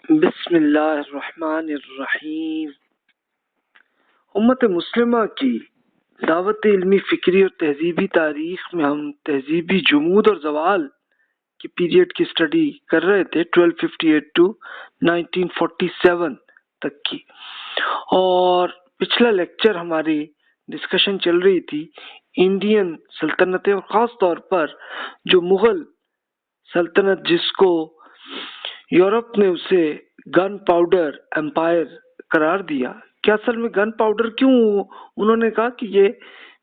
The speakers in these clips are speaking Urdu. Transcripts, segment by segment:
بسم اللہ الرحمن الرحیم۔ امت مسلمہ کی دعوت علمی، فکری اور تہذیبی تاریخ میں ہم تہذیبی جمود اور زوال کی پیریڈ کی سٹڈی کر رہے تھے 1258 to 1947 تک کی، اور پچھلا لیکچر ہماری ڈسکشن چل رہی تھی انڈین سلطنتیں، اور خاص طور پر جو مغل سلطنت جس کو یورپ نے اسے گن پاؤڈر امپائر قرار دیا، کہ اصل میں گن پاؤڈر کیوں انہوں نے کہا کہ یہ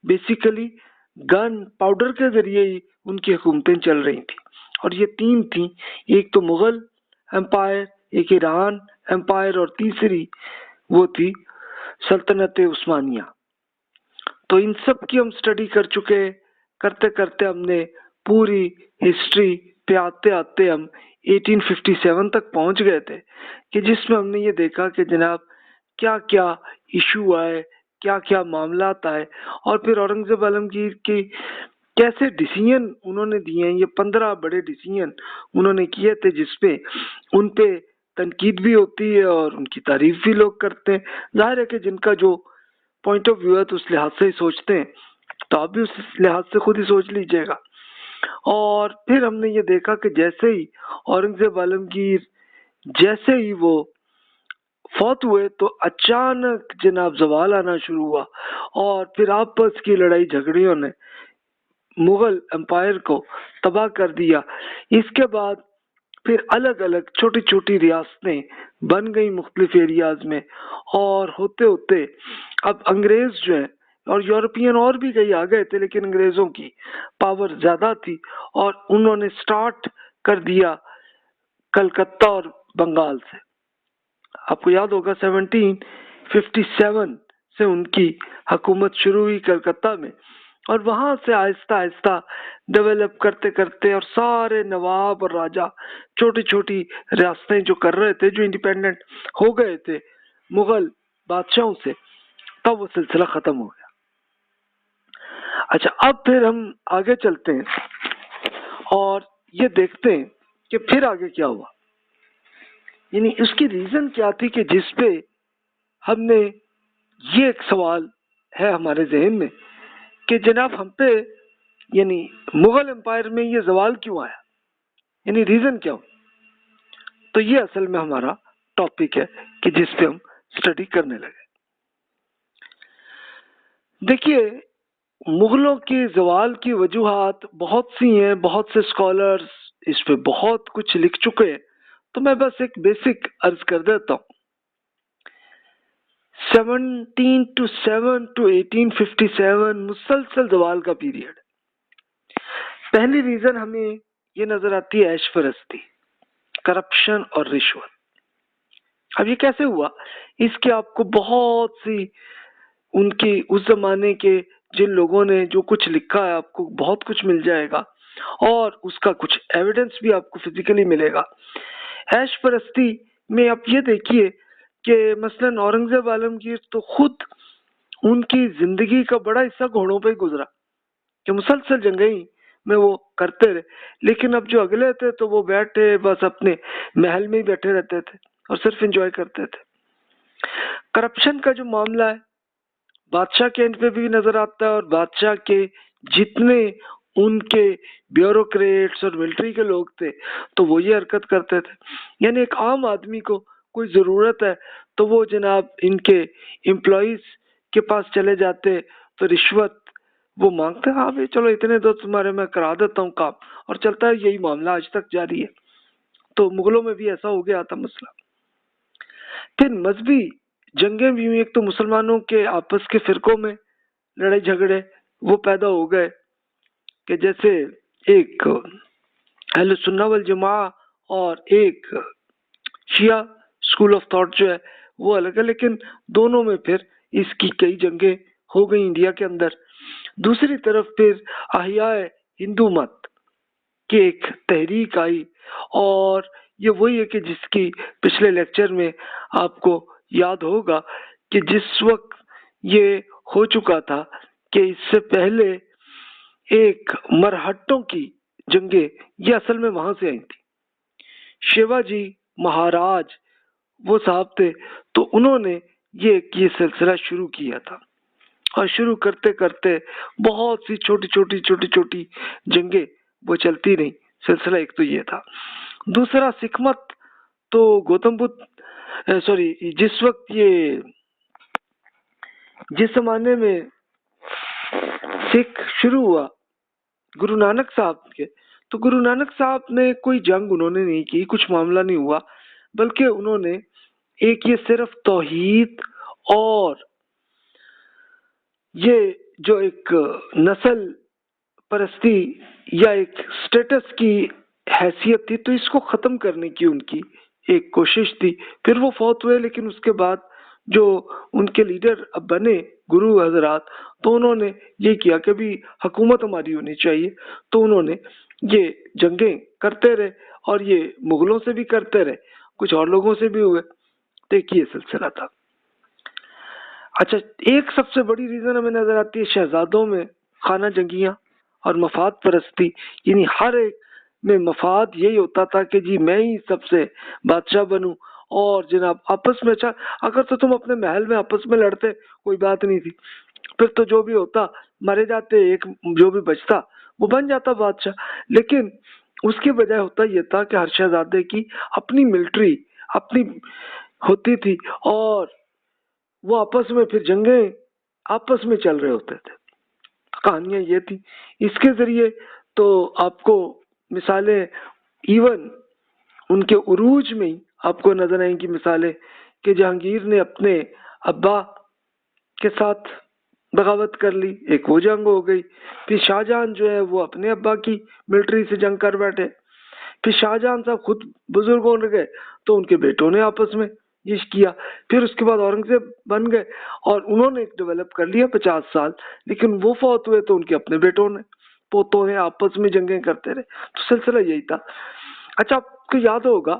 بیسیکلی گن پاؤڈر کے ذریعے ہی ان کی حکومتیں چل رہی تھیں، اور یہ تین تھیں، ایک تو مغل امپائر، ایک ایران امپائر، اور تیسری وہ تھی سلطنت عثمانیہ۔ تو ان سب کی ہم سٹڈی کر چکے، کرتے کرتے ہم نے پوری ہسٹری پہ آتے آتے ہم 1857 تک پہنچ گئے تھے، کہ جس میں ہم نے یہ دیکھا کہ جناب کیا کیا ایشو آئے، کیا کیا معاملات آئے، اور پھر اورنگزیب عالمگیر کی کیسے ڈیسیژن انہوں نے دیے ہیں۔ یہ 15 بڑے ڈیسیژن انہوں نے کیے تھے، جس پہ ان پہ تنقید بھی ہوتی ہے اور ان کی تعریف بھی لوگ کرتے ہیں۔ ظاہر ہے کہ جن کا جو پوائنٹ آف ویو ہے تو اس لحاظ سے ہی سوچتے ہیں، تو آپ بھی اس لحاظ سے خود ہی سوچ لیجئے گا۔ اور پھر ہم نے یہ دیکھا کہ جیسے ہی اورنگزیب عالمگیر جیسے ہی وہ فوت ہوئے تو اچانک جناب زوال آنا شروع ہوا، اور پھر آپس کی لڑائی جھگڑیوں نے مغل امپائر کو تباہ کر دیا۔ اس کے بعد پھر الگ الگ چھوٹی چھوٹی ریاستیں بن گئی مختلف ایریاز میں، اور ہوتے ہوتے اب انگریز جو ہیں، اور یورپین اور بھی کئی آ گئے تھے لیکن انگریزوں کی پاور زیادہ تھی، اور انہوں نے سٹارٹ کر دیا کلکتہ اور بنگال سے۔ آپ کو یاد ہوگا 1757 سے ان کی حکومت شروع ہوئی کلکتہ میں، اور وہاں سے آہستہ آہستہ ڈیولپ کرتے کرتے، اور سارے نواب اور راجہ چھوٹی چھوٹی ریاستیں جو کر رہے تھے، جو انڈیپینڈنٹ ہو گئے تھے مغل بادشاہوں سے، تب وہ سلسلہ ختم ہو گیا۔ اچھا، اب پھر ہم آگے چلتے ہیں اور یہ دیکھتے ہیں کہ پھر آگے کیا ہوا، یعنی اس کی ریزن کیا تھی، کہ جس پہ ہم نے یہ ایک سوال ہے ہمارے ذہن میں کہ جناب ہم پہ یعنی مغل امپائر میں یہ زوال کیوں آیا، یعنی ریزن کیا ہو۔ تو یہ اصل میں ہمارا ٹاپک ہے کہ جس پہ ہم سٹڈی کرنے لگے۔ دیکھیے، مغلوں کی زوال کی وجوہات بہت سی ہیں، بہت سے اسکالرز اس پہ بہت کچھ لکھ چکے ہیں، تو میں بس ایک بیسک عرض کر دیتا ہوں۔ 1707 to 1857 مسلسل زوال کا پیریڈ۔ پہلی ریزن ہمیں یہ نظر آتی ہے عیش پرستی، کرپشن اور رشوت۔ اب یہ کیسے ہوا، اس کے آپ کو بہت سی ان کی اس زمانے کے جن لوگوں نے جو کچھ لکھا ہے آپ کو بہت کچھ مل جائے گا، اور اس کا کچھ ایویڈنس بھی آپ کو فزیکلی ملے گا۔ عیش پرستی میں آپ یہ دیکھیے کہ مثلاً اورنگزیب عالمگیر تو خود ان کی زندگی کا بڑا حصہ گھوڑوں پہ گزرا، کہ مسلسل جنگیں میں وہ کرتے رہے، لیکن اب جو اگلے تھے تو وہ بیٹھے بس اپنے محل میں ہی بیٹھے رہتے تھے اور صرف انجوائے کرتے تھے۔ کرپشن کا جو معاملہ ہے بادشاہ کے اینڈ پہ بھی نظر آتا ہے، اور بادشاہ کے جتنے ان کے بیوروکریٹس اور ملٹری کے لوگ تھے تو وہ یہ حرکت کرتے تھے، یعنی ایک عام آدمی کو کوئی ضرورت ہے تو وہ جناب ان کے امپلائیز کے پاس چلے جاتے تو رشوت وہ مانگتے، ہاں بھائی چلو اتنے دو تمہارے میں کرا دیتا ہوں کام، اور چلتا ہے یہی معاملہ آج تک جاری ہے۔ تو مغلوں میں بھی ایسا ہو گیا تھا مسئلہ۔ پھر مذہبی جنگیں بھی ہوئی، ایک تو مسلمانوں کے آپس کے فرقوں میں لڑائی جھگڑے وہ پیدا ہو گئے، کہ جیسے ایک اہل سنہ والجماعہ اور ایک شیعہ اسکول آف تھاٹ جو ہے وہ الگ ہے، لیکن دونوں میں پھر اس کی کئی جنگیں ہو گئی انڈیا کے اندر۔ دوسری طرف پھر احیاء ہندو مت کی ایک تحریک آئی، اور یہ وہی ہے کہ جس کی پچھلے لیکچر میں آپ کو یاد ہوگا کہ جس وقت یہ ہو چکا تھا کہ اس سے پہلے ایک مرہٹوں کی جنگیں یہ اصل میں وہاں سے آئی تھی۔ شیوا جی مہاراج وہ صاحب تھے تو انہوں نے یہ سلسلہ شروع کیا تھا، اور شروع کرتے کرتے بہت سی چھوٹی چھوٹی جنگیں وہ چلتی رہیں۔ سلسلہ ایک تو یہ تھا۔ دوسرا سکھ مت تو گوتم بدھ جس وقت جس زمانے میں سکھ شروع ہوا گرو نانک صاحب کے، تو گرو نانک صاحب نے کوئی جنگ انہوں نے نہیں کی، کچھ معاملہ نہیں ہوا، بلکہ انہوں نے ایک یہ صرف توحید اور یہ جو ایک نسل پرستی یا ایک سٹیٹس کی حیثیت تھی تو اس کو ختم کرنے کی ان کی ایک کوشش تھی۔ پھر وہ فوت ہوئے، لیکن اس کے بعد جو ان کے لیڈر اب بنے گرو حضرات، تو انہوں نے یہ کیا کہ بھی حکومت ہماری ہونی چاہیے، تو انہوں نے یہ جنگیں کرتے رہے، اور یہ مغلوں سے بھی کرتے رہے، کچھ اور لوگوں سے بھی ہوئے، تو ایک یہ سلسلہ تھا۔ اچھا، ایک سب سے بڑی ریزن ہمیں نظر آتی ہے شہزادوں میں خانہ جنگیاں اور مفاد پرستی، یعنی ہر ایک میں مفاد یہی ہوتا تھا کہ جی میں ہی سب سے بادشاہ بنوں، اور جناب آپس میں، اچھا اگر تو تم اپنے محل میں آپس میں لڑتے کوئی بات نہیں تھی، پھر تو جو بھی ہوتا مرے جاتے، ایک جو بھی بچتا وہ بن جاتا بادشاہ، لیکن اس کی بجائے ہوتا یہ تھا کہ ہر شہزادے کی اپنی ملٹری اپنی ہوتی تھی، اور وہ آپس میں پھر جنگیں آپس میں چل رہے ہوتے تھے۔ کہانیاں یہ تھی۔ اس کے ذریعے تو آپ کو مثالیں ایون ان کے عروج میں ہی آپ کو نظر آئیں گی مثالیں کہ جہانگیر نے اپنے ابا کے ساتھ بغاوت کر لی، ایک وہ جنگ ہو گئی۔ پھر شاہ جہاں جو ہے وہ اپنے ابا کی ملٹری سے جنگ کر بیٹھے، پھر شاہ جہاں صاحب خود بزرگ ہونے گئے تو ان کے بیٹوں نے آپس میں یہ کیا، پھر اس کے بعد اورنگزیب بن گئے اور انہوں نے ڈیولپ کر لیا 50 سال، لیکن وہ فوت ہوئے تو ان کے اپنے بیٹوں نے پوتوں نے آپس میں جنگیں کرتے رہے، تو سلسلہ یہی تھا۔ اچھا، آپ کو یاد ہوگا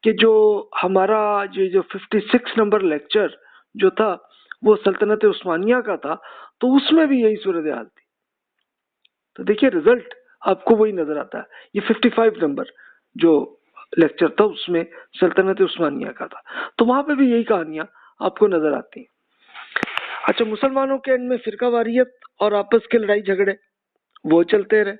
کہ جو ہمارا جو 56 نمبر لیکچر جو تھا وہ سلطنت عثمانیہ کا تھا، تو اس میں بھی یہی صورتحال تھی۔ تو دیکھیے رزلٹ آپ کو وہی نظر آتا ہے۔ یہ 55 نمبر جو لیکچر تھا اس میں سلطنت عثمانیہ کا تھا، تو وہاں پہ بھی یہی کہانیاں آپ کو نظر آتی ہیں۔ اچھا، مسلمانوں کے اینڈ میں فرقہ واریت اور آپس کے لڑائی جھگڑے وہ چلتے رہے۔